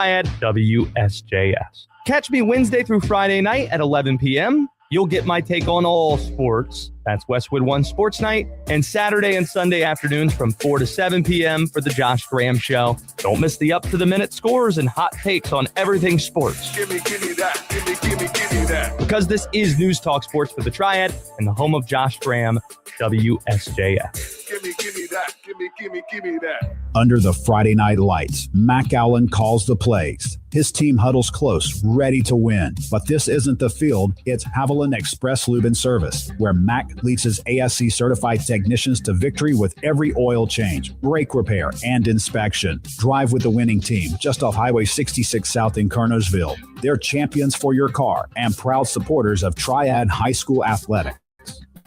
Triad WSJS. Catch me Wednesday through Friday night at 11 p.m. You'll get my take on all sports. That's Westwood One Sports Night. And Saturday and Sunday afternoons from 4 to 7 p.m. for the Josh Graham Show. Don't miss the up-to-the-minute scores and hot takes on everything sports. Give me that. Give me that. Because this is News Talk Sports for the Triad and the home of Josh Graham, WSJS. Give me that. Give me that. Under the Friday night lights, Mac Allen calls the plays. His team huddles close, ready to win. But this isn't the field, it's Haviland Express Lube and Service, where Mac leads his ASC certified technicians to victory with every oil change, brake repair, and inspection. Drive with the winning team just off Highway 66 South in Kernersville. They're champions for your car and proud supporters of Triad High School athletics.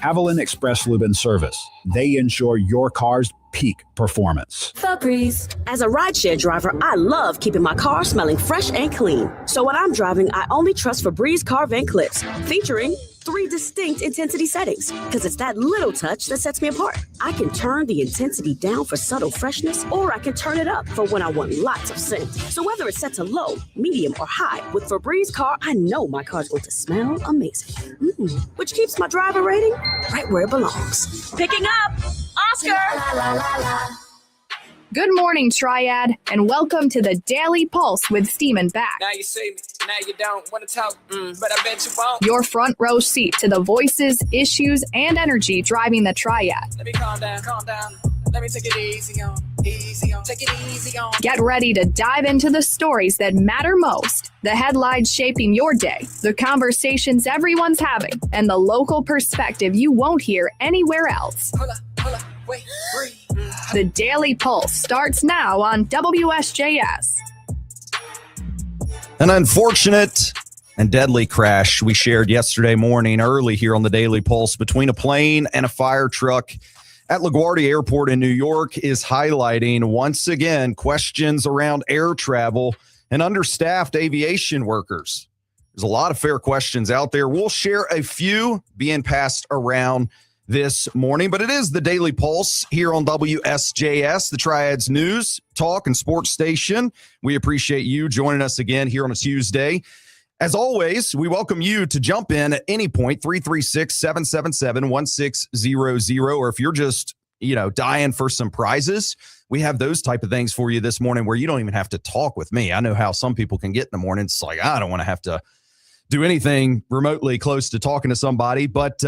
Haviland Express Lube and Service. They ensure your car's peak performance. Febreze. As a rideshare driver, I love keeping my car smelling fresh and clean. So when I'm driving, I only trust Febreze car vent clips, featuring 3 distinct intensity settings, because it's that little touch that sets me apart. I can turn the intensity down for subtle freshness, or I can turn it up for when I want lots of scent. So whether it's set to low, medium, or high, with Febreze car, I know my car's going to smell amazing. Which keeps my driver rating right where it belongs. Picking up, Oscar! Good morning, Triad, and welcome to the Daily Pulse with Steamin' Back. Now you see me, now you don't want to talk, but I bet you won't. Your front row seat to the voices, issues, and energy driving the Triad. Let me calm down. Let me take it easy on, take it easy on. Get ready to dive into the stories that matter most, the headlines shaping your day, the conversations everyone's having, and the local perspective you won't hear anywhere else. Hold up, wait, breathe. The Daily Pulse starts now on WSJS. An unfortunate and deadly crash we shared yesterday morning early here on the Daily Pulse between a plane and a fire truck at LaGuardia Airport in New York is highlighting once again questions around air travel and understaffed aviation workers. There's a lot of fair questions out there. We'll share a few being passed around this morning, but it is the Daily Pulse here on WSJS, the Triad's news, talk, and sports station. We appreciate you joining us again here on a Tuesday. As always, we welcome you to jump in at any point, 336-777-1600, or if you're just, dying for some prizes, we have those type of things for you this morning where you don't even have to talk with me. I know how some people can get in the morning. It's like, I don't want to have to do anything remotely close to talking to somebody, but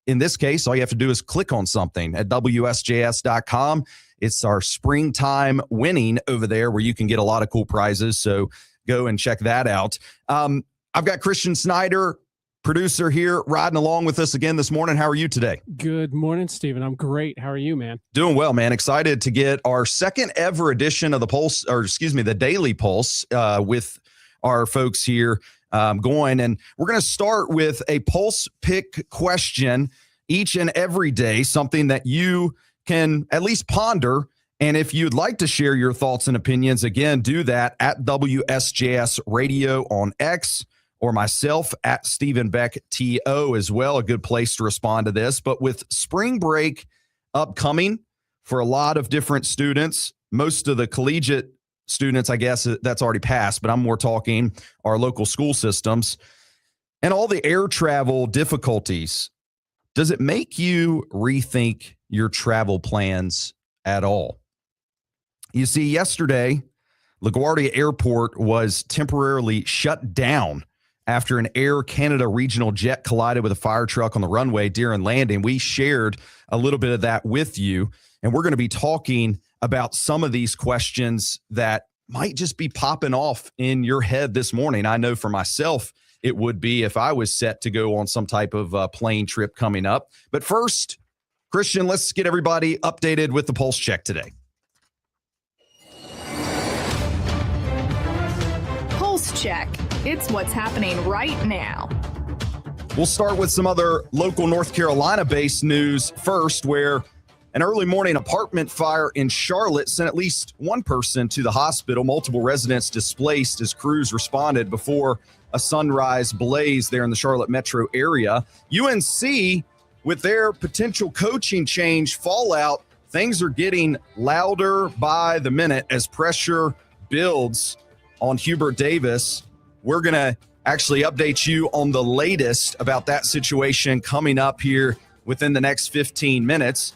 in this case, all you have to do is click on something at WSJS.com. It's our springtime winning over there where you can get a lot of cool prizes. So go and check that out. I've got Christian Snyder, producer here, riding along with us again this morning. How are you today? Good morning, Stephen. I'm great. How are you, man? Doing well, man. Excited to get our second ever edition of the Daily Pulse with our folks here going. And we're going to start with a pulse pick question each and every day, something that you can at least ponder. And if you'd like to share your thoughts and opinions, again, do that at WSJS Radio on X, or myself at Stephen Beck TO as well. A good place to respond to this. But with spring break upcoming for a lot of different students, most of the collegiate students, I guess that's already passed, but I'm more talking our local school systems and all the air travel difficulties. Does it make you rethink your travel plans at all? You see, yesterday, LaGuardia Airport was temporarily shut down after an Air Canada regional jet collided with a fire truck on the runway during landing. We shared a little bit of that with you, and we're going to be talking about some of these questions that might just be popping off in your head this morning. I know for myself, it would be if I was set to go on some type of plane trip coming up. But first, Christian, let's get everybody updated with the Pulse Check today. Pulse Check. It's what's happening right now. We'll start with some other local North Carolina-based news first, where an early morning apartment fire in Charlotte sent at least one person to the hospital. Multiple residents displaced as crews responded before a sunrise blaze there in the Charlotte metro area. UNC, with their potential coaching change fallout, things are getting louder by the minute as pressure builds on Hubert Davis. We're going to actually update you on the latest about that situation coming up here within the next 15 minutes.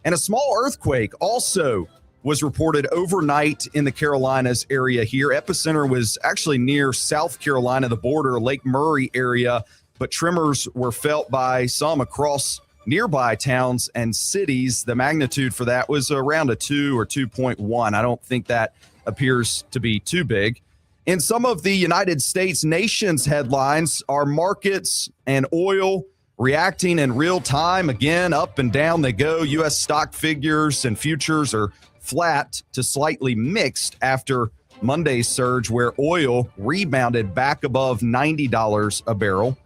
And a small earthquake also was reported overnight in the Carolinas area here. Epicenter was actually near South Carolina, the border, Lake Murray area, but tremors were felt by some across nearby towns and cities. The magnitude for that was around a 2 or 2.1. I don't think that appears to be too big. In some of the United States nation's headlines, are markets and oil reacting in real time. Again, up and down they go. U.S. stock figures and futures are flat to slightly mixed after Monday's surge, where oil rebounded back above $90 a barrel.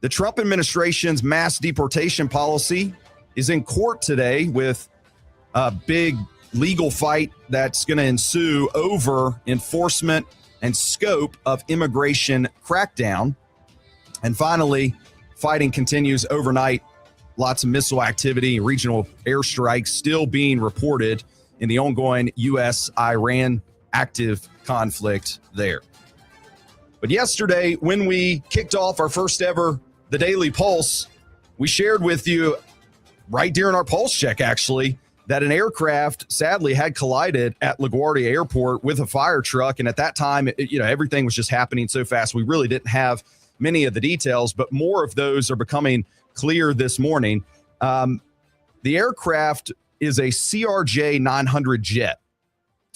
The Trump administration's mass deportation policy is in court today with a big legal fight that's going to ensue over enforcement and scope of immigration crackdown. And finally, fighting continues overnight. Lots of missile activity, regional airstrikes still being reported in the ongoing U.S.-Iran active conflict there. But yesterday, when we kicked off our first ever The Daily Pulse, we shared with you right during our pulse check, actually, that an aircraft sadly had collided at LaGuardia Airport with a fire truck. And at that time, everything was just happening so fast. We really didn't have many of the details, but more of those are becoming clear this morning. The aircraft is a CRJ 900 jet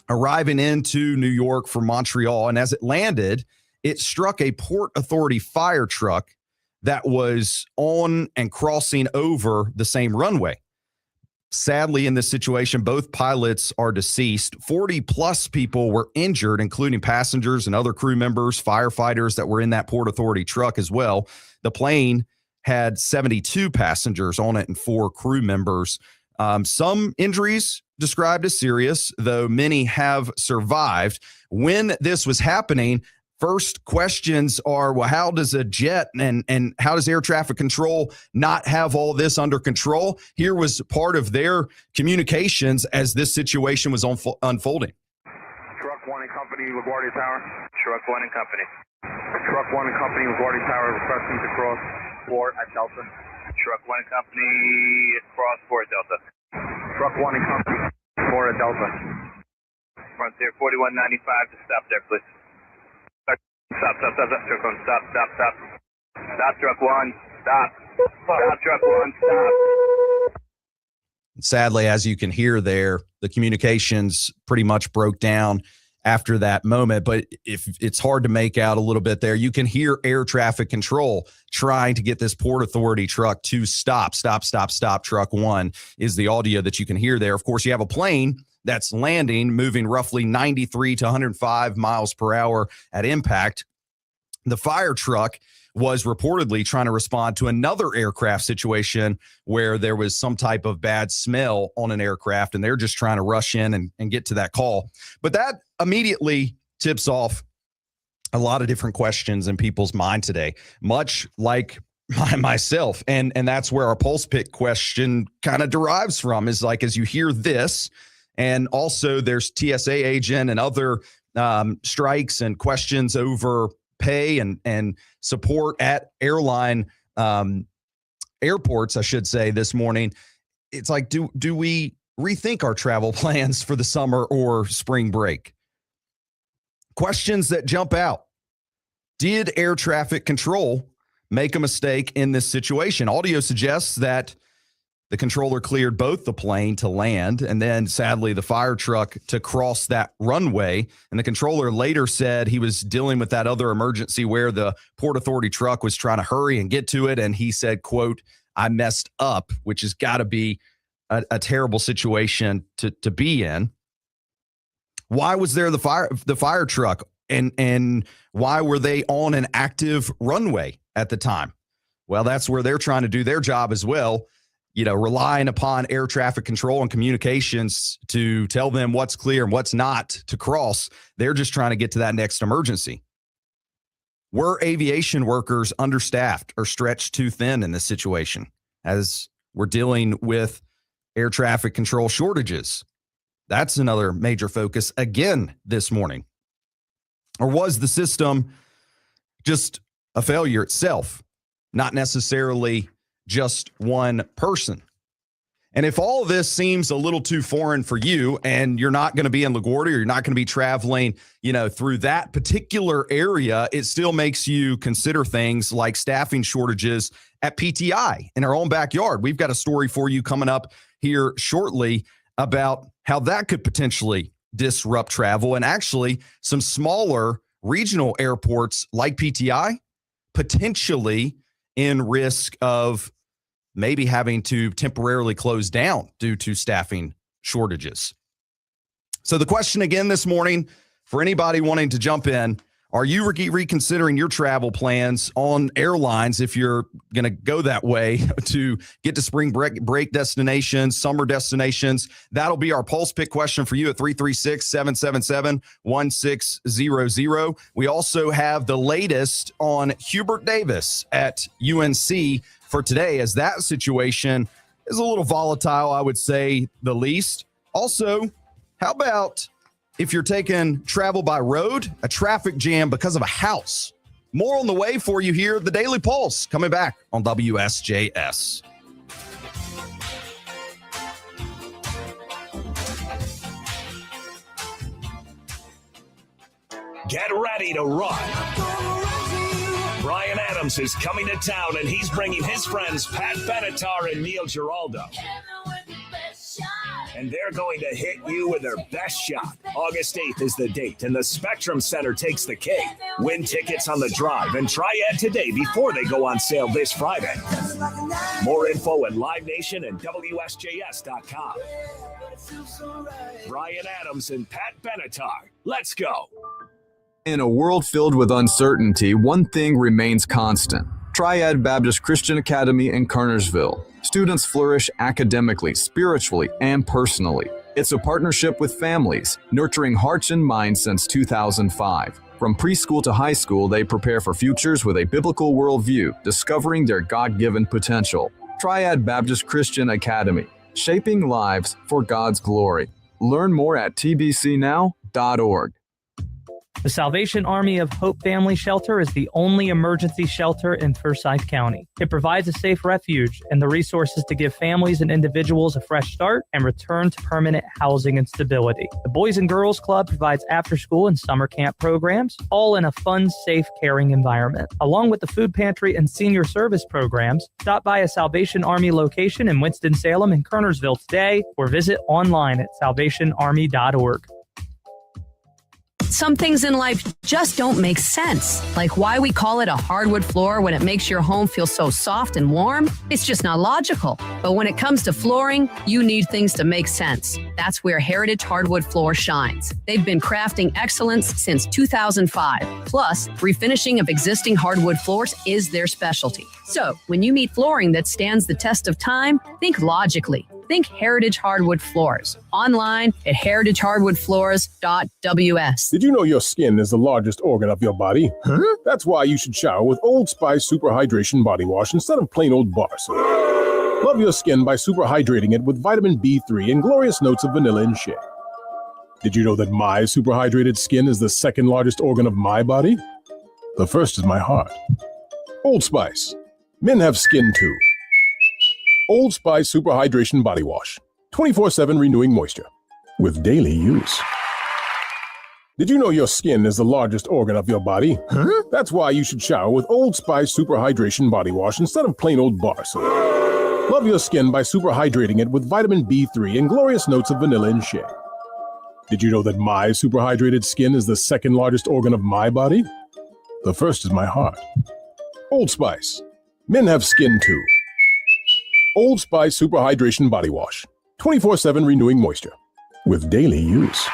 arriving into New York from Montreal. And as it landed, it struck a Port Authority fire truck that was on and crossing over the same runway. Sadly, in this situation, both pilots are deceased. 40 plus people were injured, including passengers and other crew members, firefighters that were in that Port Authority truck as well. The plane had 72 passengers on it and 4 crew members. Some injuries described as serious, though many have survived. When this was happening, first questions are, well, how does a jet and how does air traffic control not have all this under control? Here was part of their communications as this situation was unfolding. Truck 1 and Company, LaGuardia Tower. Truck 1 and Company. Truck 1 and Company, LaGuardia Tower, requesting to cross 4 at Delta. Truck 1 and Company, cross 4 at Delta. Truck 1 and Company, 4 at Delta. Frontier 4195 to stop there, please. Stop, truck 1, stop. Stop, truck 1, stop. Stop, truck 1, stop. Sadly, as you can hear there, the communications pretty much broke down after that moment. But if it's hard to make out a little bit there, you can hear air traffic control trying to get this Port Authority truck to stop. Truck 1 is the audio that you can hear there. Of course, you have a plane that's landing, moving roughly 93 to 105 miles per hour at impact. The fire truck was reportedly trying to respond to another aircraft situation where there was some type of bad smell on an aircraft, and they're just trying to rush in and get to that call. But that immediately tips off a lot of different questions in people's mind today, much like myself. And that's where our pulse pick question kind of derives from, is like, as you hear this, and also there's TSA agent and other strikes and questions over pay and support at airline airports, I should say, this morning. It's like, do we rethink our travel plans for the summer or spring break? Questions that jump out. Did air traffic control make a mistake in this situation? Audio suggests that the controller cleared both the plane to land and then, sadly, the fire truck to cross that runway. And the controller later said he was dealing with that other emergency where the Port Authority truck was trying to hurry and get to it. And he said, quote, "I messed up," which has got to be a terrible situation to be in. Why was there the fire truck and why were they on an active runway at the time? Well, that's where they're trying to do their job as well. Relying upon air traffic control and communications to tell them what's clear and what's not to cross. They're just trying to get to that next emergency. Were aviation workers understaffed or stretched too thin in this situation, as we're dealing with air traffic control shortages? That's another major focus again this morning. Or was the system just a failure itself, not necessarily just one person? And if all of this seems a little too foreign for you and you're not going to be in LaGuardia or you're not going to be traveling, through that particular area, it still makes you consider things like staffing shortages at PTI in our own backyard. We've got a story for you coming up here shortly about how that could potentially disrupt travel, and actually some smaller regional airports like PTI potentially in risk of maybe having to temporarily close down due to staffing shortages. So the question again this morning, for anybody wanting to jump in, are you reconsidering your travel plans on airlines if you're going to go that way to get to spring break destinations, summer destinations? That'll be our Pulse Pick question for you at 336-777-1600. We also have the latest on Hubert Davis at UNC for today, as that situation is a little volatile, I would say the least. Also, how about if you're taking travel by road, a traffic jam because of a house? More on the way for you here. The Daily Pulse coming back on WSJS. Get ready to run. Brian Adams is coming to town, and he's bringing his friends Pat Benatar and Neil Giraldo. And they're going to hit you with their best shot. August 8th is the date, and the Spectrum Center takes the cake. Win tickets on the drive and Triad today before they go on sale this Friday. More info at Live Nation and WSJS.com. Brian Adams and Pat Benatar. Let's go. In a world filled with uncertainty, one thing remains constant. Triad Baptist Christian Academy in Kernersville. Students flourish academically, spiritually, and personally. It's a partnership with families, nurturing hearts and minds since 2005. From preschool to high school, they prepare for futures with a biblical worldview, discovering their God-given potential. Triad Baptist Christian Academy, shaping lives for God's glory. Learn more at tbcnow.org. The Salvation Army of Hope Family Shelter is the only emergency shelter in Forsyth County. It provides a safe refuge and the resources to give families and individuals a fresh start and return to permanent housing and stability. The Boys and Girls Club provides after-school and summer camp programs, all in a fun, safe, caring environment. Along with the food pantry and senior service programs, stop by a Salvation Army location in Winston-Salem and Kernersville today, or visit online at salvationarmy.org. Some things in life just don't make sense, like why we call it a hardwood floor when it makes your home feel so soft and warm. It's just not logical. But when it comes to flooring, you need things to make sense. That's where Heritage Hardwood Floor shines. They've been crafting excellence since 2005. Plus, refinishing of existing hardwood floors is their specialty. So, when you need flooring that stands the test of time, think logically. Think Heritage Hardwood Floors. Online at heritagehardwoodfloors.ws. Did you know your skin is the largest organ of your body? Huh? That's why you should shower with Old Spice Super Hydration Body Wash instead of plain old bar soap. Love your skin by super hydrating it with vitamin B3 and glorious notes of vanilla and shea. Did you know that my super hydrated skin is the second largest organ of my body? The first is my heart. Old Spice. Men have skin too. Old Spice Super Hydration Body Wash. 24/7 renewing moisture. With daily use. Did you know your skin is the largest organ of your body? Huh? That's why you should shower with Old Spice Super Hydration Body Wash instead of plain old bar soap. Love your skin by super hydrating it with vitamin B3 and glorious notes of vanilla and shea. Did you know that my super hydrated skin is the second largest organ of my body? The first is my heart. Old Spice. Men have skin too. Old Spice Super Hydration Body Wash. 24/7 renewing moisture. With daily use.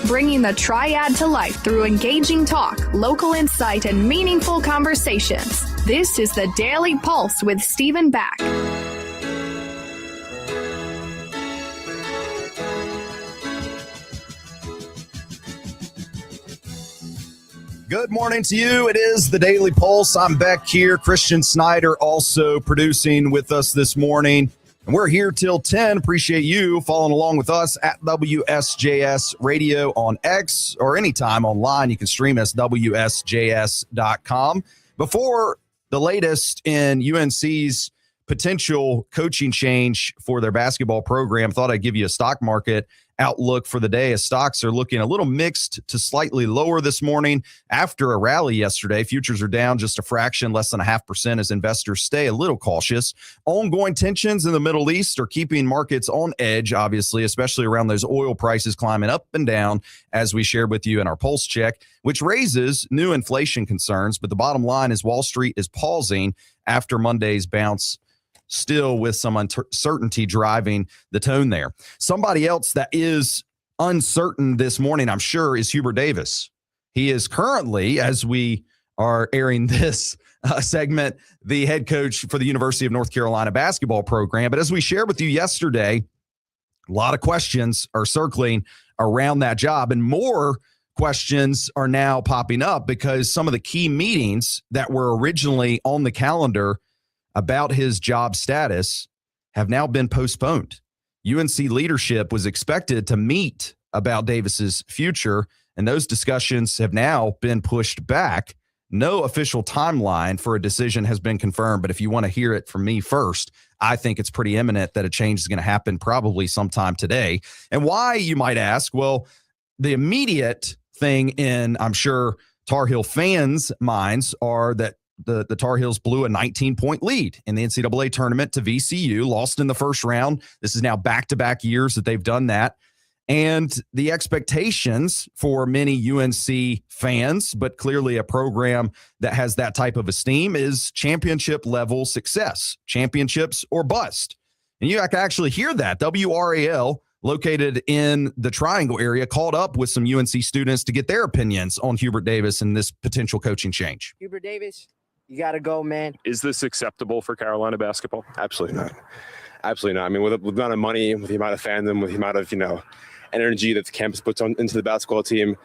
Bringing the Triad to life through engaging talk, local insight, and meaningful conversations. This is the Daily Pulse with Stephen Back. Good morning to you. It is the Daily Pulse. I'm back here. Christian Snyder also producing with us this morning. And we're here till 10. Appreciate you following along with us at WSJS Radio on X or anytime online. You can stream us, WSJS.com. Before the latest in UNC's potential coaching change for their basketball program, thought I'd give you a stock market outlook for the day, as stocks are looking a little mixed to slightly lower this morning after a rally yesterday. Futures are down just a fraction, less than 0.5%, as investors stay a little cautious. Ongoing tensions in the Middle East are keeping markets on edge, obviously, especially around those oil prices climbing up and down, as we shared with you in our pulse check, which raises new inflation concerns. But the bottom line is Wall Street is pausing after Monday's bounce, still with some uncertainty driving the tone there. Somebody else that is uncertain this morning, I'm sure, is Hubert Davis. He is currently, as we are airing this segment, the head coach for the University of North Carolina basketball program. But as we shared with you yesterday, a lot of questions are circling around that job, and more questions are now popping up because some of the key meetings that were originally on the calendar about his job status have now been postponed. UNC leadership was expected to meet about Davis's future, and those discussions have now been pushed back. No official timeline for a decision has been confirmed, but if you want to hear it from me first, I think it's pretty imminent that a change is going to happen probably sometime today. And why, you might ask? Well, the immediate thing in, I'm sure, Tar Heel fans' minds are that the Tar Heels blew a 19-point lead in the NCAA tournament to VCU, lost in the first round. This is now back-to-back years that they've done that. And the expectations for many UNC fans, but clearly a program that has that type of esteem, is championship-level success, championships or bust. And you can actually hear that. WRAL, located in the Triangle area, called up with some UNC students to get their opinions on Hubert Davis and this potential coaching change. Hubert Davis, you got to go, man. Is this acceptable for Carolina basketball? Absolutely not. Absolutely not. I mean, with the amount of money, with the amount of fandom, with the amount of, energy that the campus puts into the basketball team,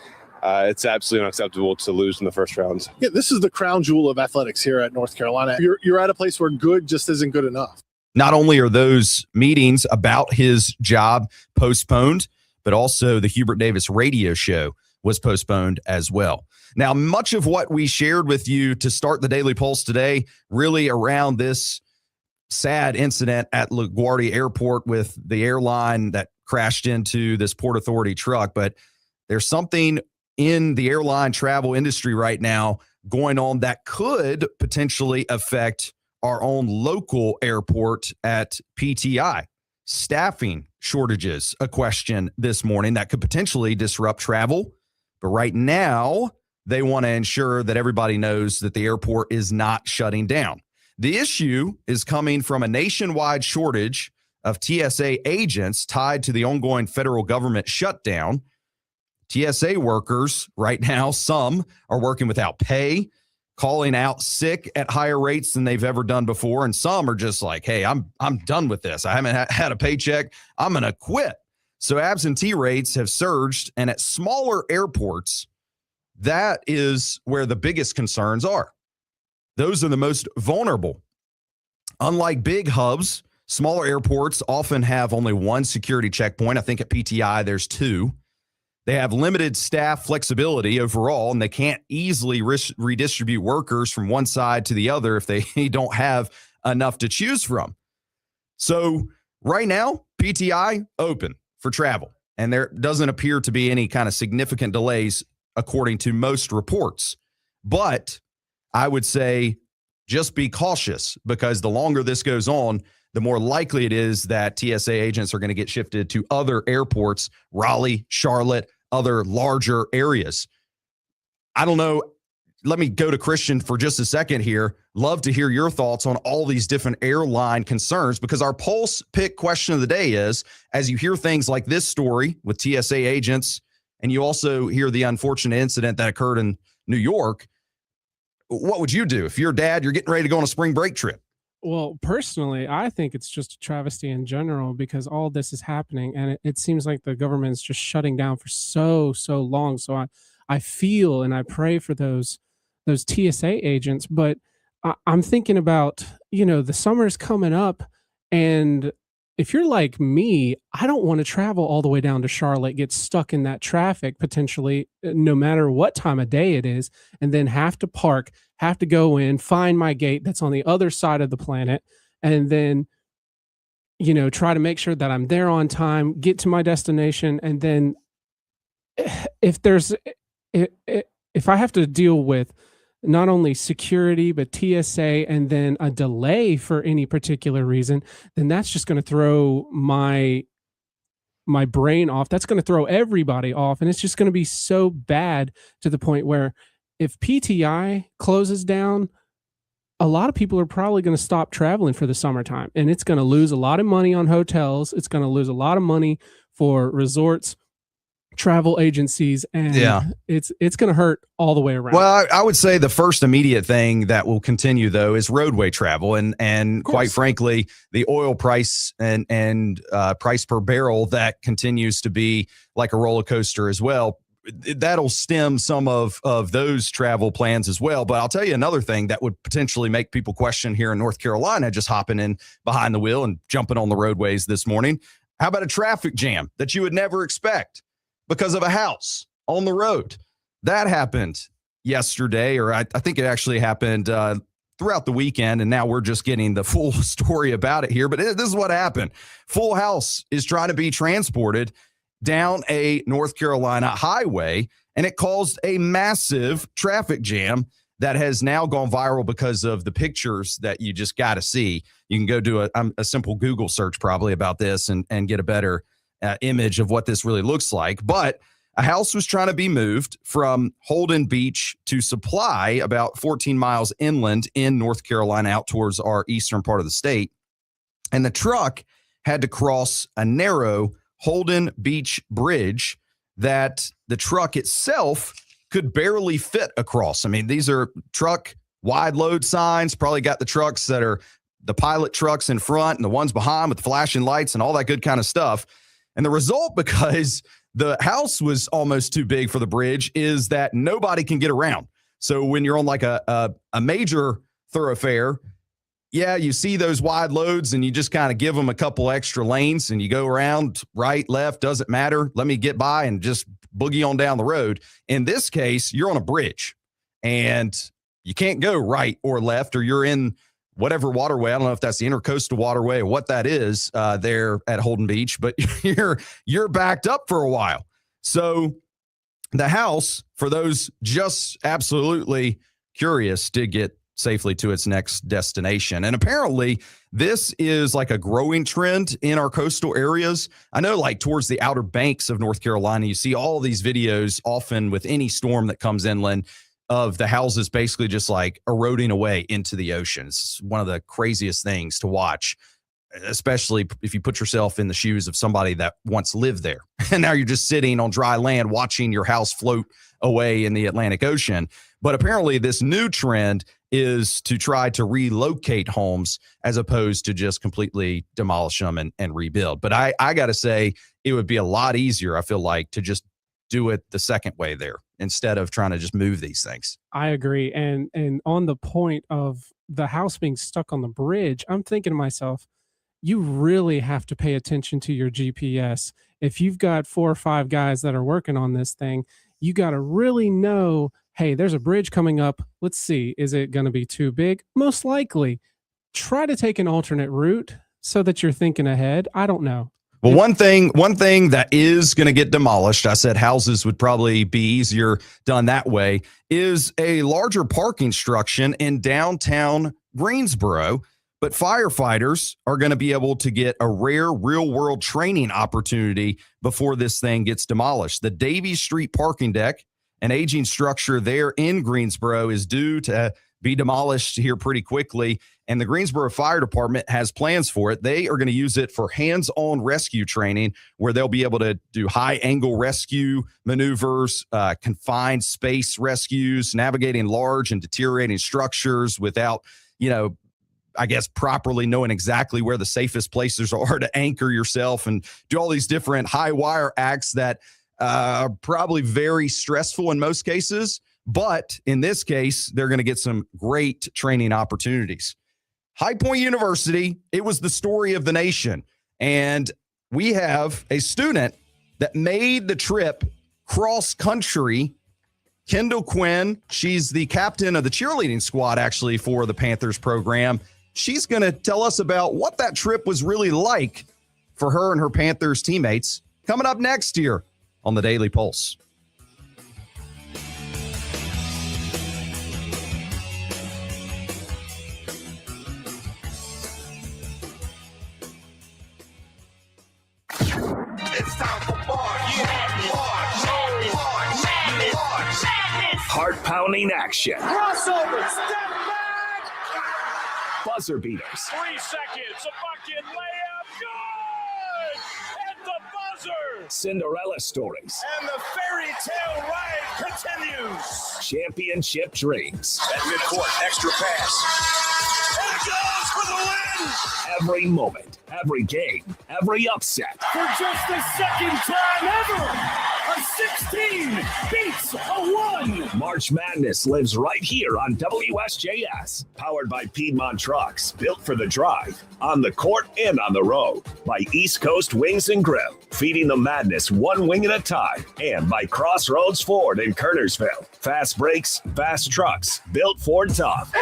it's absolutely unacceptable to lose in the first round. Yeah, this is the crown jewel of athletics here at North Carolina. You're at a place where good just isn't good enough. Not only are those meetings about his job postponed, but also the Hubert Davis radio show was postponed as well. Now, much of what we shared with you to start the Daily Pulse today, really around this sad incident at LaGuardia Airport with the airline that crashed into this Port Authority truck. But there's something in the airline travel industry right now going on that could potentially affect our own local airport at PTI. Staffing shortages, a question this morning that could potentially disrupt travel. But right now, they want to ensure that everybody knows that the airport is not shutting down. The issue is coming from a nationwide shortage of TSA agents tied to the ongoing federal government shutdown. TSA workers right now, some are working without pay, calling out sick at higher rates than they've ever done before. And some are just like, hey, I'm done with this. I haven't had a paycheck. I'm going to quit. So absentee rates have surged. And at smaller airports, that is where the biggest concerns are. Those are the most vulnerable. Unlike big hubs, smaller airports often have only one security checkpoint. I think at PTI, there's two. They have limited staff flexibility overall, and they can't easily redistribute workers from one side to the other if they don't have enough to choose from. So right now, PTI open for travel, and there doesn't appear to be any kind of significant delays according to most reports. But I would say just be cautious, because the longer this goes on, the more likely it is that TSA agents are going to get shifted to other airports, Raleigh, Charlotte, other larger areas. I don't know. Let me go to Christian for just a second here. Love to hear your thoughts on all these different airline concerns, because our Pulse pick question of the day is, as you hear things like this story with TSA agents, and you also hear the unfortunate incident that occurred in New York, what would you do if you're a dad, you're getting ready to go on a spring break trip? Well, personally, I think it's just a travesty in general, because all this is happening and it seems like the government's just shutting down for so long. So I feel and I pray for those TSA agents, but I'm thinking about, the summer's coming up, and if you're like me, I don't want to travel all the way down to Charlotte, get stuck in that traffic potentially, no matter what time of day it is, and then have to park, have to go in, find my gate that's on the other side of the planet, and then, try to make sure that I'm there on time, get to my destination, and then if I have to deal with not only security, but TSA, and then a delay for any particular reason, then that's just going to throw my brain off. That's going to throw everybody off. And it's just going to be so bad to the point where if PTI closes down, a lot of people are probably going to stop traveling for the summertime, and it's going to lose a lot of money on hotels. It's going to lose a lot of money for resorts, travel agencies, and it's going to hurt all the way around. Well, I would say the first immediate thing that will continue though is roadway travel, and quite frankly, the oil price and price per barrel that continues to be like a roller coaster as well. That'll stem some of those travel plans as well. But I'll tell you another thing that would potentially make people question here in North Carolina, just hopping in behind the wheel and jumping on the roadways this morning. How about a traffic jam that you would never expect because of a house on the road? That happened yesterday, or I think it actually happened throughout the weekend, and now we're just getting the full story about it here. But this is what happened. Full house is trying to be transported down a North Carolina highway, and it caused a massive traffic jam that has now gone viral because of the pictures that you just got to see. You can go do a simple Google search probably about this and get a better image of what this really looks like. But a house was trying to be moved from Holden Beach to Supply, about 14 miles inland in North Carolina, out towards our eastern part of the state. And the truck had to cross a narrow Holden Beach bridge that the truck itself could barely fit across. I mean, these are truck wide load signs, probably got the trucks that are the pilot trucks in front and the ones behind with the flashing lights and all that good kind of stuff. And the result, because the house was almost too big for the bridge, is that nobody can get around. So when you're on like a major thoroughfare, you see those wide loads and you just kind of give them a couple extra lanes and you go around right, left, doesn't matter. Let me get by and just boogie on down the road. In this case, you're on a bridge and you can't go right or left, or you're in whatever waterway. I don't know if that's the Intercoastal Waterway or what that is there at Holden Beach, but you're backed up for a while. So the house, for those just absolutely curious, did get safely to its next destination. And apparently this is like a growing trend in our coastal areas. I know, like towards the Outer Banks of North Carolina, you see all these videos often with any storm that comes inland of the houses basically just like eroding away into the ocean. It's one of the craziest things to watch, especially if you put yourself in the shoes of somebody that once lived there. And now you're just sitting on dry land watching your house float away in the Atlantic Ocean. But apparently this new trend is to try to relocate homes as opposed to just completely demolish them and rebuild. But I got to say, it would be a lot easier, I feel like, to just do it the second way there instead of trying to just move these things. I agree. And on the point of the house being stuck on the bridge, I'm thinking to myself, you really have to pay attention to your GPS. If you've got 4 or 5 guys that are working on this thing, you got to really know, hey, there's a bridge coming up. Let's see, is it going to be too big? Most likely. Try to take an alternate route so that you're thinking ahead. I don't know. Well, one thing that is going to get demolished, I said houses would probably be easier done that way, is a larger parking structure in downtown Greensboro. But firefighters are going to be able to get a rare real-world training opportunity before this thing gets demolished. The Davies Street parking deck, an aging structure there in Greensboro, is due to be demolished here pretty quickly, and the Greensboro Fire Department has plans for it. They are going to use it for hands-on rescue training, where they'll be able to do high-angle rescue maneuvers, confined space rescues, navigating large and deteriorating structures without, I guess, properly knowing exactly where the safest places are to anchor yourself, and do all these different high wire acts that are probably very stressful in most cases. But in this case, they're going to get some great training opportunities. High Point University, it was the story of the nation. And we have a student that made the trip cross country. Kendall Quinn, she's the captain of the cheerleading squad, actually, for the Panthers program. She's going to tell us about what that trip was really like for her and her Panthers teammates. Coming up next year on the Daily Pulse. It's time for Heart-pounding action. crossover. Step back. Buzzer beaters. 3 seconds. A bucket layup. Good. At the buzzer. Cinderella stories. And the fairy tale ride continues. Championship dreams. At midcourt, extra pass. And goes for the win. Every moment, every game, every upset. For just the second time ever, a 16 beats a 1. March Madness lives right here on WSJS. Powered by Piedmont Trucks, built for the drive, on the court and on the road. By East Coast Wings and Grill, feeding the madness one wing at a time. And by Crossroads Ford in Kernersville. Fast brakes, fast trucks, built Ford tough.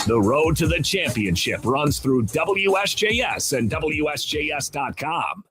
The road to the championship runs through WSJS and WSJS.com.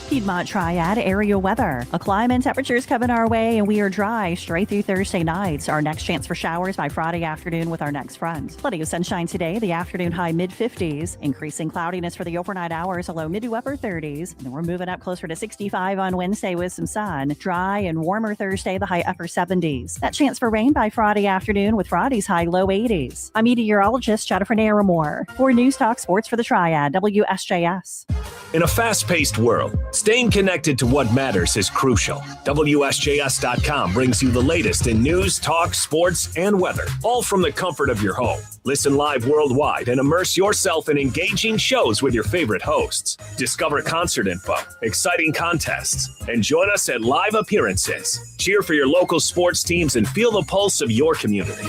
Piedmont Triad area weather. A climb and temperatures coming our way, and we are dry straight through Thursday nights. Our next chance for showers by Friday afternoon with our next front. Plenty of sunshine today. The afternoon high mid-50s. Increasing cloudiness for the overnight hours, a low mid to upper 30s. And then we're moving up closer to 65 on Wednesday with some sun. Dry and warmer Thursday, the high upper 70s. That chance for rain by Friday afternoon with Friday's high low 80s. I'm meteorologist Jennifer Naramore for News Talk Sports for the Triad, WSJS. In a fast-paced world, staying connected to what matters is crucial. WSJS.com brings you the latest in news, talk, sports, and weather, all from the comfort of your home. Listen live worldwide and immerse yourself in engaging shows with your favorite hosts. Discover concert info, exciting contests, and join us at live appearances. Cheer for your local sports teams and feel the pulse of your community.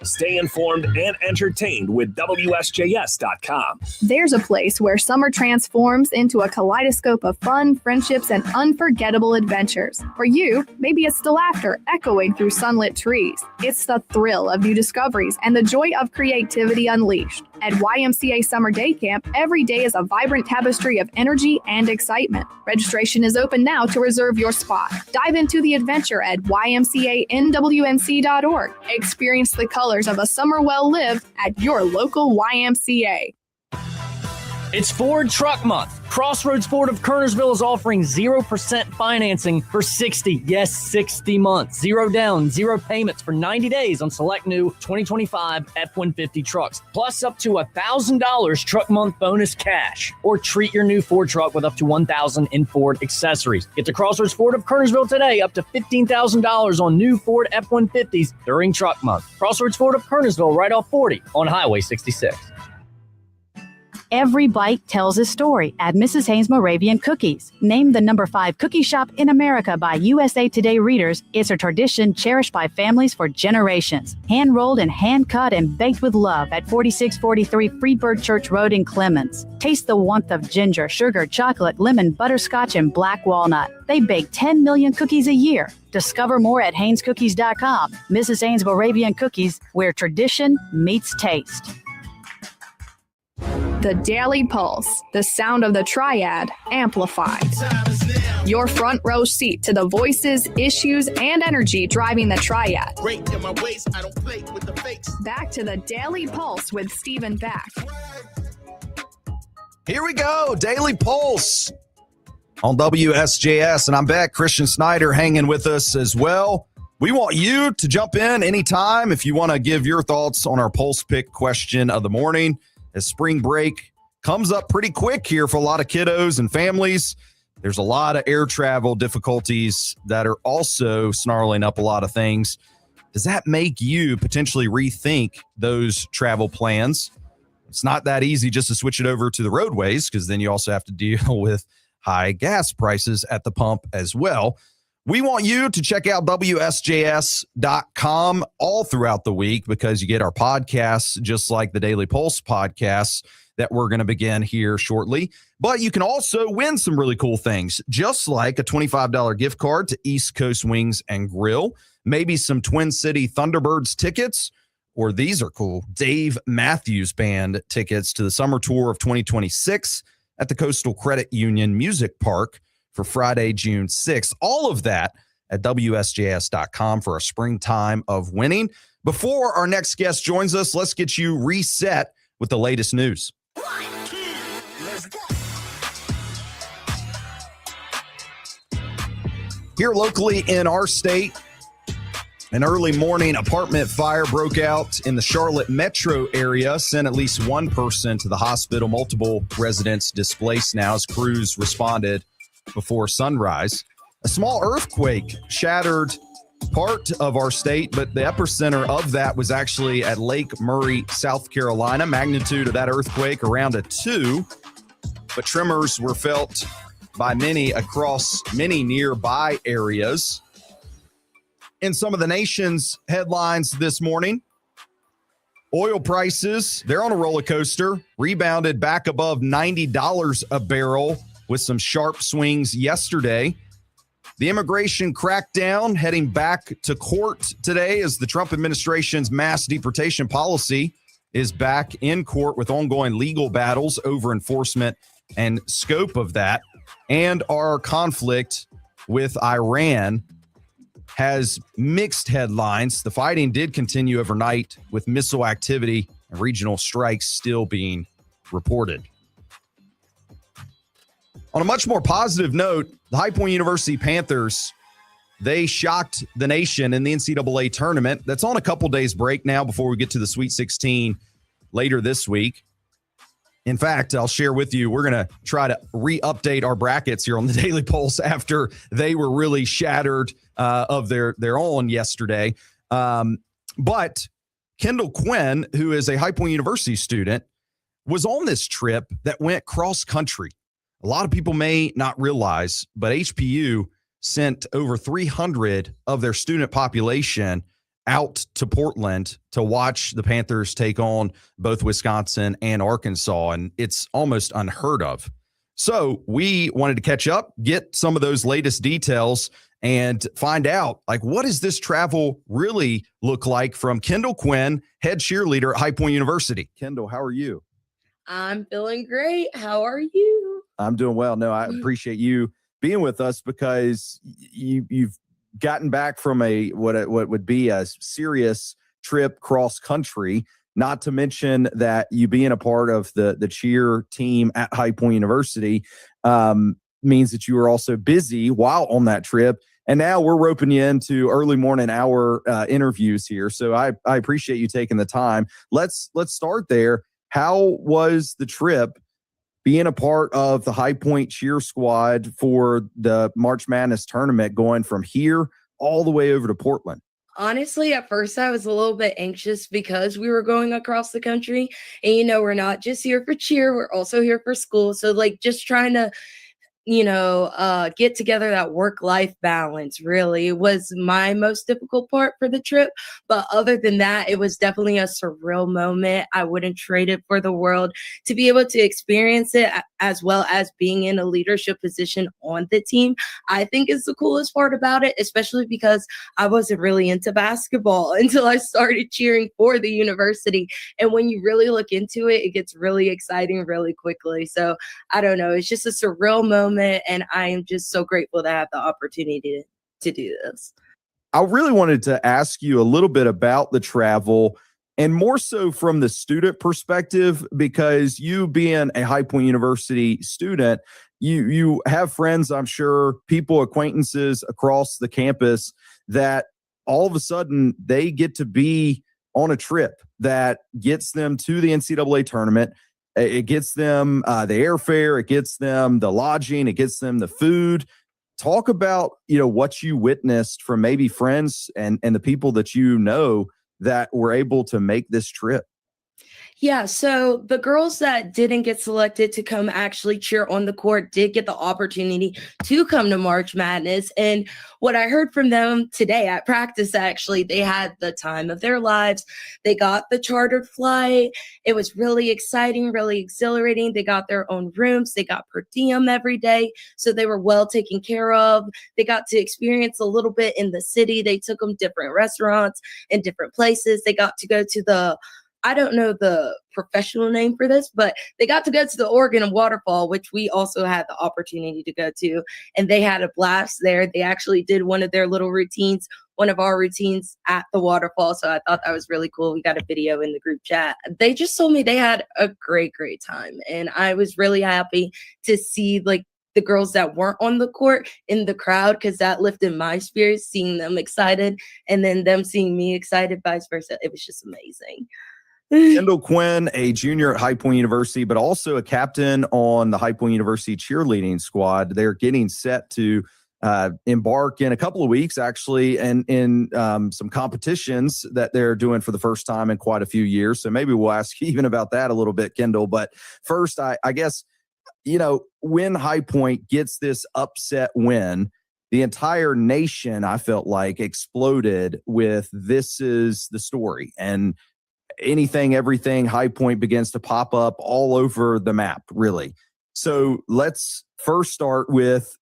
Stay informed and entertained with WSJS.com. There's a place where summer transforms into a kaleidoscope of fun, friendships, and unforgettable adventures. For you, maybe it's the laughter echoing through sunlit trees. It's the thrill of new discoveries and the joy of creativity unleashed. At YMCA Summer Day Camp, every day is a vibrant tapestry of energy and excitement. Registration is open now to reserve your spot. Dive into the adventure at ymcanwnc.org. Experience the colors of a summer well lived at your local YMCA. It's Ford Truck Month. Crossroads Ford of Kernersville is offering 0% financing for 60 months. 0 down, 0 payments for 90 days on select new 2025 F-150 trucks. Plus up to $1,000 Truck Month bonus cash. Or treat your new Ford truck with up to $1,000 in Ford accessories. Get to Crossroads Ford of Kernersville today, up to $15,000 on new Ford F-150s during Truck Month. Crossroads Ford of Kernersville, right off 40 on Highway 66. Every bite tells a story at Mrs. Haynes Moravian Cookies. Named the number 5 cookie shop in America by USA Today readers, it's a tradition cherished by families for generations. Hand-rolled and hand-cut and baked with love at 4643 Freeburg Church Road in Clements. Taste the warmth of ginger, sugar, chocolate, lemon, butterscotch, and black walnut. They bake 10 million cookies a year. Discover more at HaynesCookies.com. Mrs. Haynes Moravian Cookies, where tradition meets taste. The Daily Pulse, the sound of the Triad, amplified. Your front row seat to the voices, issues, and energy driving the Triad. Back to the Daily Pulse with Stephen Back. Here we go, Daily Pulse on WSJS, and I'm back. Christian Snyder hanging with us as well. We want you to jump in anytime if you want to give your thoughts on our Pulse Pick question of the morning. As spring break comes up pretty quick here for a lot of kiddos and families, there's a lot of air travel difficulties that are also snarling up a lot of things. Does that make you potentially rethink those travel plans? It's not that easy just to switch it over to the roadways, because then you also have to deal with high gas prices at the pump as well. We want you to check out WSJS.com all throughout the week, because you get our podcasts just like the Daily Pulse podcasts that we're going to begin here shortly. But you can also win some really cool things, just like a $25 gift card to East Coast Wings and Grill, maybe some Twin City Thunderbirds tickets, or these are cool, Dave Matthews Band tickets to the summer tour of 2026 at the Coastal Credit Union Music Park for Friday, June 6th. All of that at WSJS.com for a springtime of winning. Before our next guest joins us, let's get you reset with the latest news. Here locally in our state, an early morning apartment fire broke out in the Charlotte metro area, sent at least one person to the hospital. Multiple residents displaced now as crews responded before sunrise. A small earthquake shattered part of our state, but the epicenter of that was actually at Lake Murray, South Carolina. Magnitude of that earthquake around a 2, but tremors were felt by many across many nearby areas. In some of the nation's headlines this morning, oil prices, they're on a roller coaster, rebounded back above $90 a barrel with some sharp swings yesterday. The immigration crackdown heading back to court today as the Trump administration's mass deportation policy is back in court with ongoing legal battles over enforcement and scope of that. And our conflict with Iran has mixed headlines. The fighting did continue overnight with missile activity and regional strikes still being reported. On a much more positive note, the High Point University Panthers, they shocked the nation in the NCAA tournament. That's on a couple days break now before we get to the Sweet 16 later this week. In fact, I'll share with you, we're going to try to re-update our brackets here on the Daily Pulse after they were really shattered of their own yesterday. But Kendall Quinn, who is a High Point University student, was on this trip that went cross-country. A lot of people may not realize, but HPU sent over 300 of their student population out to Portland to watch the Panthers take on both Wisconsin and Arkansas, and it's almost unheard of. So we wanted to catch up, get some of those latest details, and find out, like, what does this travel really look like from Kendall Quinn, head cheerleader at High Point University. Kendall, how are you? I'm feeling great. How are you? I'm doing well. No, I appreciate you being with us because you've gotten back from what would be a serious trip cross country. Not to mention that you being a part of the cheer team at High Point University means that you were also busy while on that trip. And now we're roping you into early morning hour interviews here. So I appreciate you taking the time. Let's start there. How was the trip being a part of the High Point cheer squad for the March Madness tournament, going from here all the way over to Portland? Honestly, at first I was a little bit anxious because we were going across the country. And, we're not just here for cheer. We're also here for school. So, just trying to get together that work-life balance really was my most difficult part for the trip. But other than that, it was definitely a surreal moment. I wouldn't trade it for the world. To be able to experience it as well as being in a leadership position on the team, I think is the coolest part about it, especially because I wasn't really into basketball until I started cheering for the university. And when you really look into it, it gets really exciting really quickly. So I don't know. It's just a surreal moment. And I am just so grateful to have the opportunity to do this. I really wanted to ask you a little bit about the travel, and more so from the student perspective, because you being a High Point University student, you have friends, I'm sure, people, acquaintances across the campus that all of a sudden they get to be on a trip that gets them to the NCAA tournament. It gets them the airfare, it gets them the lodging, it gets them the food. Talk about, what you witnessed from maybe friends and the people that you know that were able to make this trip. Yeah, so the girls that didn't get selected to come actually cheer on the court did get the opportunity to come to March Madness. And what I heard from them today at practice, actually, they had the time of their lives. They got the chartered flight. It was really exciting, really exhilarating. They got their own rooms. They got per diem every day. So they were well taken care of. They got to experience a little bit in the city. They took them different restaurants and different places. They got to go to I don't know the professional name for this, but they got to go to the Oregon waterfall, which we also had the opportunity to go to. And they had a blast there. They actually did one of their little routines, one of our routines at the waterfall. So I thought that was really cool. We got a video in the group chat. They just told me they had a great, great time. And I was really happy to see the girls that weren't on the court in the crowd, because that lifted my spirits, seeing them excited and then them seeing me excited, vice versa. It was just amazing. Kendall Quinn, a junior at High Point University, but also a captain on the High Point University cheerleading squad. They're getting set to embark in a couple of weeks, actually, and in some competitions that they're doing for the first time in quite a few years. So maybe we'll ask you even about that a little bit, Kendall. But first, I guess, when High Point gets this upset win, the entire nation, I felt like, exploded with "this is the story." And everything High Point begins to pop up all over the map, really. So let's first start with,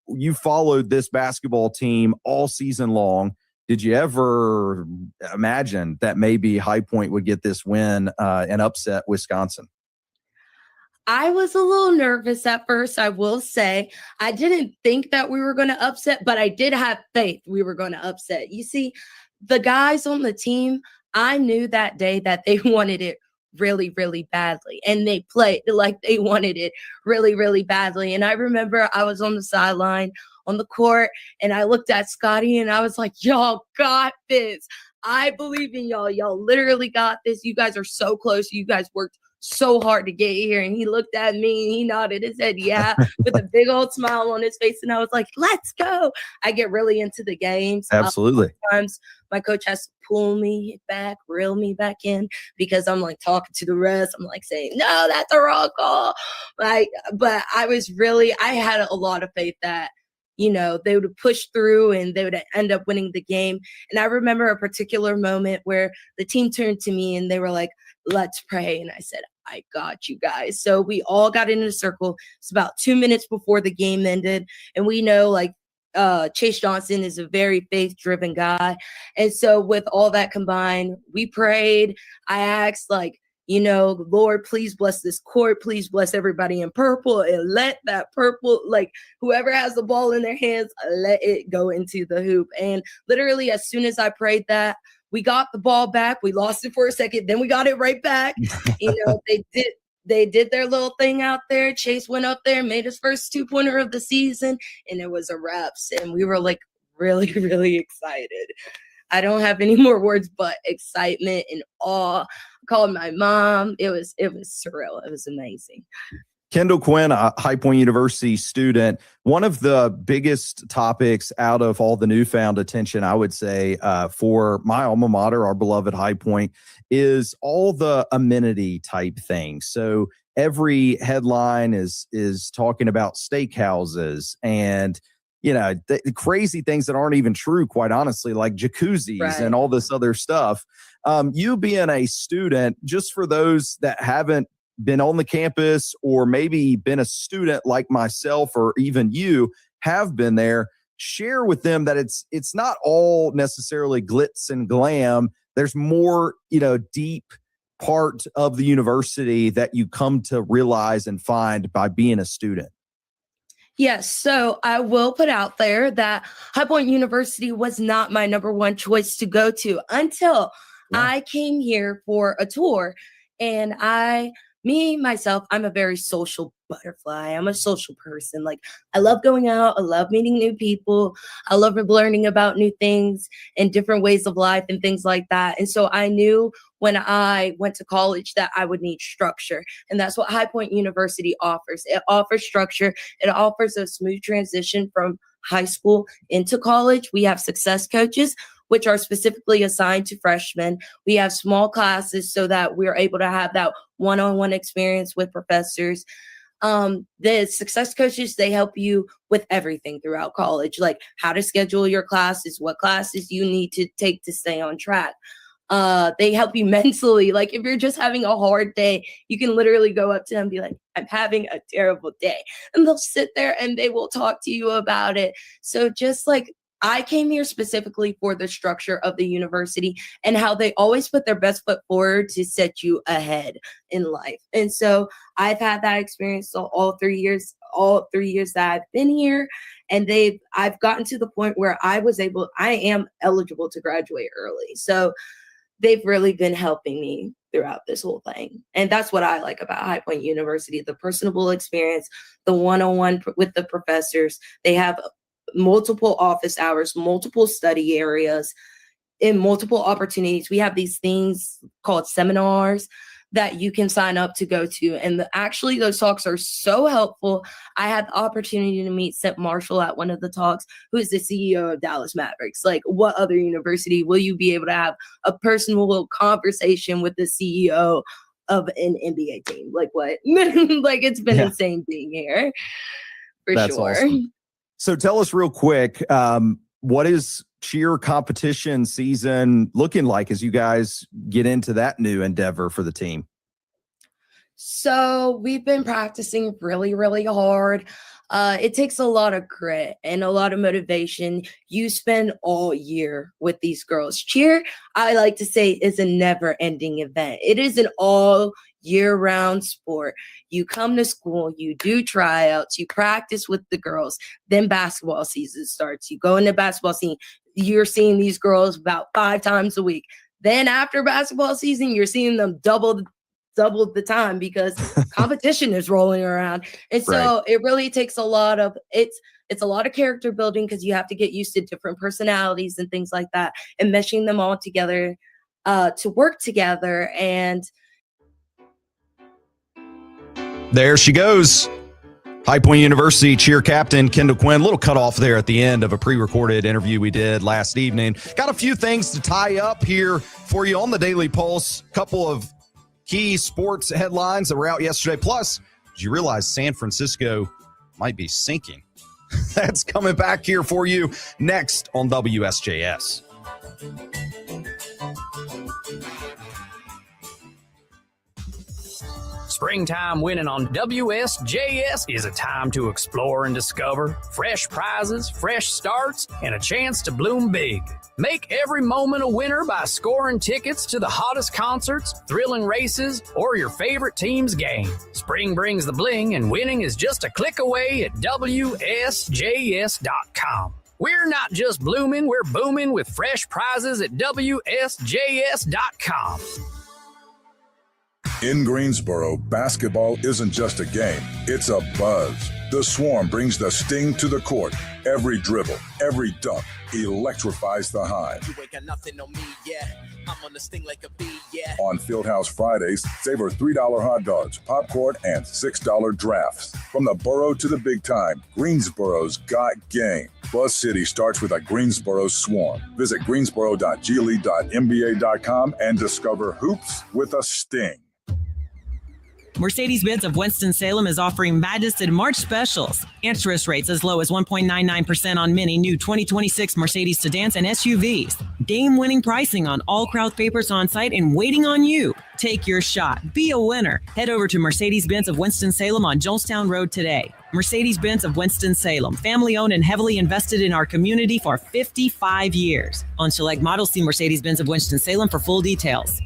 you followed this basketball team all season long. Did you ever imagine that maybe High Point would get this win and upset Wisconsin? I was a little nervous at first, I will say. I didn't think that we were going to upset, but I did have faith we were going to upset. You see, the guys on the team, I knew that day that they wanted it really, really badly. And they played like they wanted it really, really badly. And I remember I was on the sideline on the court and I looked at Scotty and I was like, y'all got this. I believe in y'all. Y'all literally got this. You guys are so close. You guys worked so hard to get here. And he looked at me and he nodded his head, yeah, with a big old smile on his face. And I was like, let's go. I get really into the games. Absolutely. Sometimes my coach has to pull me back, reel me back in, because I'm talking to the rest. I'm saying, no, that's a wrong call. But I had a lot of faith that, they would push through and they would end up winning the game. And I remember a particular moment where the team turned to me and they were like, let's pray. And I said, I got you guys. So we all got in a circle. It's about 2 minutes before the game ended. And we know Chase Johnson is a very faith-driven guy. And so with all that combined, we prayed. I asked, like, you know, Lord, please bless this court. Please bless everybody in purple, and let that purple, like, whoever has the ball in their hands, let it go into the hoop. And literally, as soon as I prayed that, we got the ball back. We lost it for a second, then we got it right back. You know, they did their little thing out there. Chase went up there, made his first 2-pointer of the season, and it was a wrap. And we were like really, really excited. I don't have any more words but excitement and awe. I called my mom. It was surreal. It was amazing. Kendall Quinn, a High Point University student, one of the biggest topics out of all the newfound attention, I would say, for my alma mater, our beloved High Point, is all the amenity type things. So every headline is talking about steakhouses and, you know, the crazy things that aren't even true, quite honestly, like jacuzzis and all this other stuff. You being a student, just for those that haven't been on the campus or maybe been a student like myself or even you have been there, share with them that it's not all necessarily glitz and glam. There's more, you know, deep part of the university that you come to realize and find by being a student. Yes, so I will put out there that High Point University was not my number one choice to go to until I came here for a tour. And myself, I'm a very social butterfly. I'm a social person. Like, I love going out. I love meeting new people. I love learning about new things and different ways of life and things like that. And so I knew when I went to college that I would need structure. And that's what High Point University offers. It offers structure. It offers a smooth transition from high school into college. We have success coaches, which are specifically assigned to freshmen. We have small classes so that we're able to have that one-on-one experience with professors. The success coaches, they help you with everything throughout college, like how to schedule your classes, what classes you need to take to stay on track. They help you mentally. Like, if you're just having a hard day, you can literally go up to them and be like, I'm having a terrible day. And they'll sit there and they will talk to you about it. So just like, I came here specifically for the structure of the university and how they always put their best foot forward to set you ahead in life. And so I've had that experience all 3 years that I've been here. And I've gotten to the point where I am eligible to graduate early. So they've really been helping me throughout this whole thing. And that's what I like about High Point University, the personable experience, the one-on-one with the professors. They have multiple office hours, multiple study areas, and multiple opportunities. We have these things called seminars that you can sign up to go to. And actually, those talks are so helpful. I had the opportunity to meet St. Marshall at one of the talks, who is the CEO of Dallas Mavericks. Like, what other university will you be able to have a personal conversation with the CEO of an NBA team? Like, what? Like, it's been insane being here, for That's sure. Awesome. So tell us real quick, what is cheer competition season looking like as you guys get into that new endeavor for the team? So we've been practicing really, really hard. It takes a lot of grit and a lot of motivation. You spend all year with these girls. Cheer, I like to say, is a never-ending event. It is an all year-round sport. You come to school, you do tryouts, you practice with the girls, then basketball season starts. You go into basketball season, you're seeing these girls about 5 times a week. Then after basketball season, you're seeing them double the time because competition is rolling around. And so it really takes a lot of, it's a lot of character building because you have to get used to different personalities and things like that and meshing them all together to work together. And there she goes. High Point University cheer captain Kendall Quinn. A little cut off there at the end of a pre-recorded interview we did last evening. Got a few things to tie up here for you on the Daily Pulse. Couple of key sports headlines that were out yesterday. Plus, did you realize San Francisco might be sinking? That's coming back here for you next on WSJS. Springtime winning on WSJS is a time to explore and discover fresh prizes, fresh starts, and a chance to bloom big. Make every moment a winner by scoring tickets to the hottest concerts, thrilling races, or your favorite team's game. Spring brings the bling, and winning is just a click away at WSJS.com. We're not just blooming, we're booming with fresh prizes at WSJS.com. In Greensboro, basketball isn't just a game, it's a buzz. The Swarm brings the sting to the court. Every dribble, every dunk electrifies the Hive. You ain't got nothing on me, yeah. I'm on the sting like a bee, yeah. On Fieldhouse Fridays, savor $3 hot dogs, popcorn, and $6 drafts. From the borough to the big time, Greensboro's got game. Buzz City starts with a Greensboro Swarm. Visit greensboro.gleague.nba.com and discover hoops with a sting. Mercedes-Benz of Winston-Salem is offering Madness and March specials. Interest rates as low as 1.99% on many new 2026 Mercedes sedans and SUVs. Game-winning pricing on all Krauth papers on site and waiting on you. Take your shot. Be a winner. Head over to Mercedes-Benz of Winston-Salem on Jonestown Road today. Mercedes-Benz of Winston-Salem, family-owned and heavily invested in our community for 55 years. On select models, see Mercedes-Benz of Winston-Salem for full details.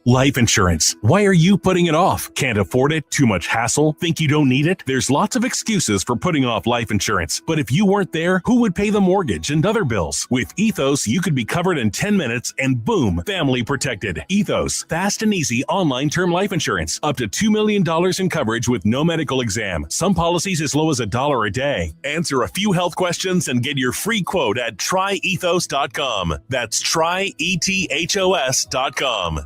Life insurance. Why are you putting it off? Can't afford it? Too much hassle? Think you don't need it? There's lots of excuses for putting off life insurance. But if you weren't there, who would pay the mortgage and other bills? With Ethos, you could be covered in 10 minutes and boom, family protected. Ethos, fast and easy online term life insurance. Up to $2 million in coverage with no medical exam. Some policies as low as $1 a day. Answer a few health questions and get your free quote at tryethos.com. That's tryethos.com.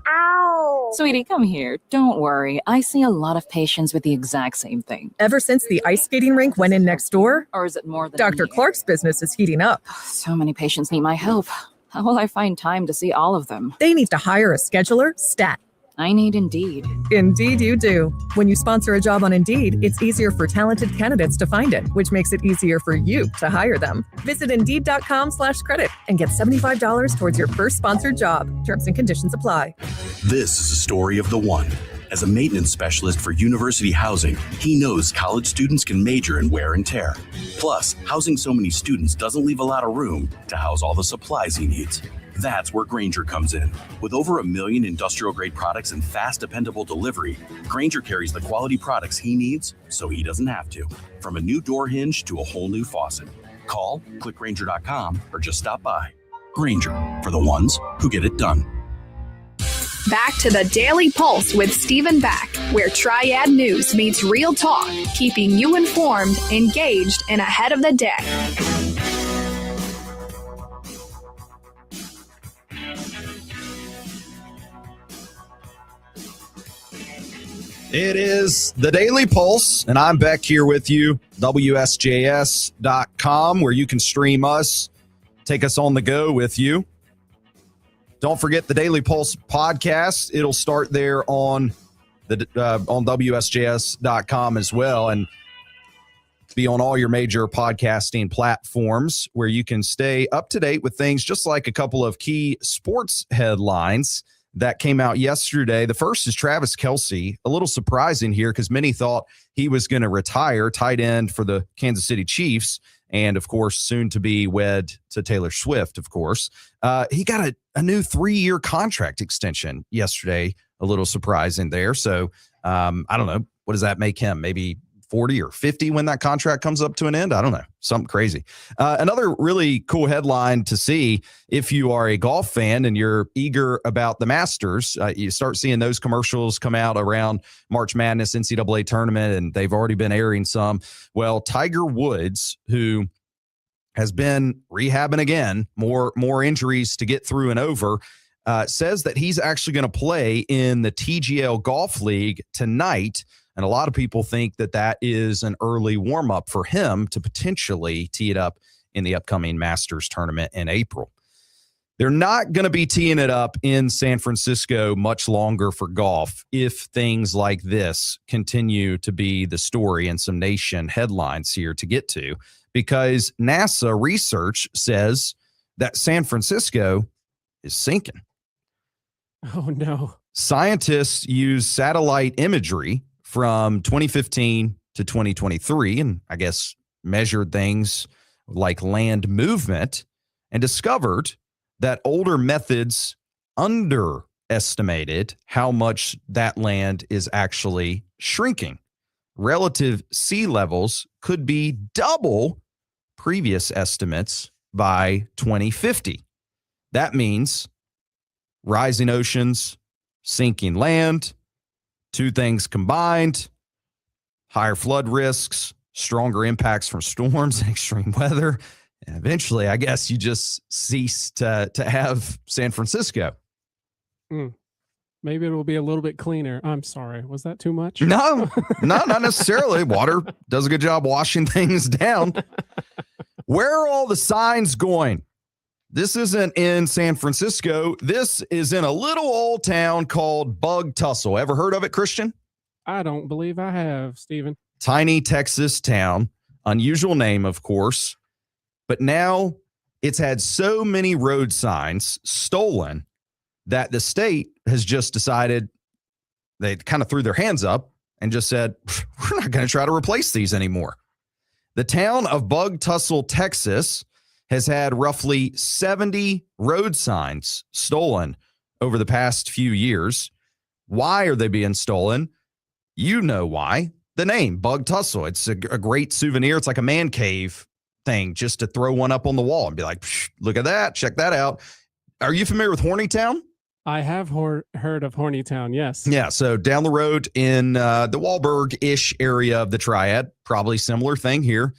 Sweetie, come here. Don't worry. I see a lot of patients with the exact same thing. Ever since the ice skating rink went in next door? Or is it more than Dr. Clark's business is heating up. So many patients need my help. How will I find time to see all of them? They need to hire a scheduler, stat. I need Indeed. Indeed you do. When you sponsor a job on Indeed, it's easier for talented candidates to find it, which makes it easier for you to hire them. Visit Indeed.com/credit and get $75 towards your first sponsored job. Terms and conditions apply. This is a story of the one. As a maintenance specialist for university housing, he knows college students can major in wear and tear. Plus, housing so many students doesn't leave a lot of room to house all the supplies he needs. That's where Grainger comes in. With over 1 million industrial-grade products and fast, dependable delivery, Grainger carries the quality products he needs so he doesn't have to. From a new door hinge to a whole new faucet. Call, click Grainger.com, or just stop by. Grainger, for the ones who get it done. Back to the Daily Pulse with Stephen Back, where Triad News meets real talk, keeping you informed, engaged, and ahead of the day. It is the Daily Pulse, and I'm back here with you, WSJS.com, where you can stream us, take us on the go with you. Don't forget the Daily Pulse podcast. It'll start there on WSJS.com as well, and be on all your major podcasting platforms where you can stay up to date with things, just like a couple of key sports headlines that came out yesterday. The first is Travis Kelce. A little surprising here because many thought he was going to retire, tight end for the Kansas City Chiefs, and of course, soon to be wed to Taylor Swift, of course. He got a new 3-year contract extension yesterday. A little surprising there. So I don't know. What does that make him? Maybe 40 or 50 when that contract comes up to an end? I don't know. Something crazy. Another really cool headline to see if you are a golf fan and you're eager about the Masters. You start seeing those commercials come out around March Madness, NCAA tournament, and they've already been airing some. Well, Tiger Woods, who has been rehabbing again, more injuries to get through and over, says that he's actually going to play in the TGL Golf League tonight. And a lot of people think that that is an early warm-up for him to potentially tee it up in the upcoming Masters tournament in April. They're not going to be teeing it up in San Francisco much longer for golf if things like this continue to be the story, and some nation headlines here to get to, because NASA research says that San Francisco is sinking. Oh, no. Scientists use satellite imagery from 2015 to 2023, and I guess measured things like land movement, and discovered that older methods underestimated how much that land is actually shrinking. Relative sea levels could be double previous estimates by 2050. That means rising oceans, sinking land, two things combined, higher flood risks, stronger impacts from storms and extreme weather. And eventually, I guess you just cease to have San Francisco. Maybe it'll be a little bit cleaner. I'm sorry. Was that too much? No, not necessarily. Water does a good job washing things down. Where are all the signs going? This isn't in San Francisco. This is in a little old town called Bug Tussle. Ever heard of it, Christian? I don't believe I have, Stephen. Tiny Texas town. Unusual name, of course. But now it's had so many road signs stolen that the state has just decided, they kind of threw their hands up and just said, we're not going to try to replace these anymore. The town of Bug Tussle, Texas, has had roughly 70 road signs stolen over the past few years. Why are they being stolen? You know why. The name, Bug Tussle. It's a great souvenir. It's like a man cave thing, just to throw one up on the wall and be like, look at that. Check that out. Are you familiar with Hornytown? I have heard of Hornytown, yes. Yeah, so down the road in the Wahlberg-ish area of the Triad, probably similar thing here.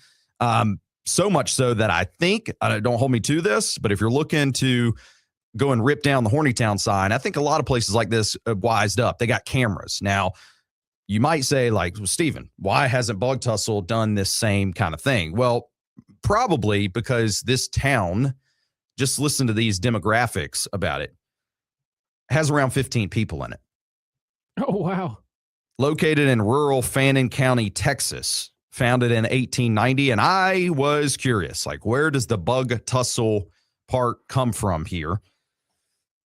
So much so that I think, don't hold me to this, but if you're looking to go and rip down the Hornytown sign, I think a lot of places like this wised up. They got cameras. Now, you might say, like, well, Stephen, why hasn't Bug Tussle done this same kind of thing? Well, probably because this town, just listen to these demographics about it, has around 15 people in it. Oh, wow. Located in rural Fannin County, Texas, founded in 1890. And I was curious, like, where does the Bug Tussle part come from here?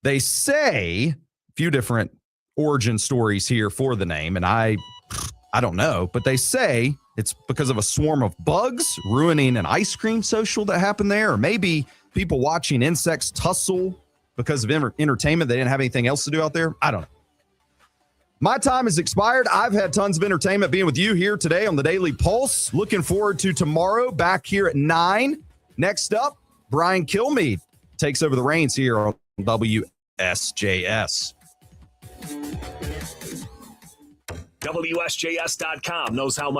They say a few different origin stories here for the name, and I don't know, but they say it's because of a swarm of bugs ruining an ice cream social that happened there, or maybe people watching insects tussle because of entertainment. They didn't have anything else to do out there. I don't know. My time has expired. I've had tons of entertainment being with you here today on the Daily Pulse. Looking forward to tomorrow back here at 9. Next up, Brian Kilmeade takes over the reins here on WSJS. WSJS.com knows how much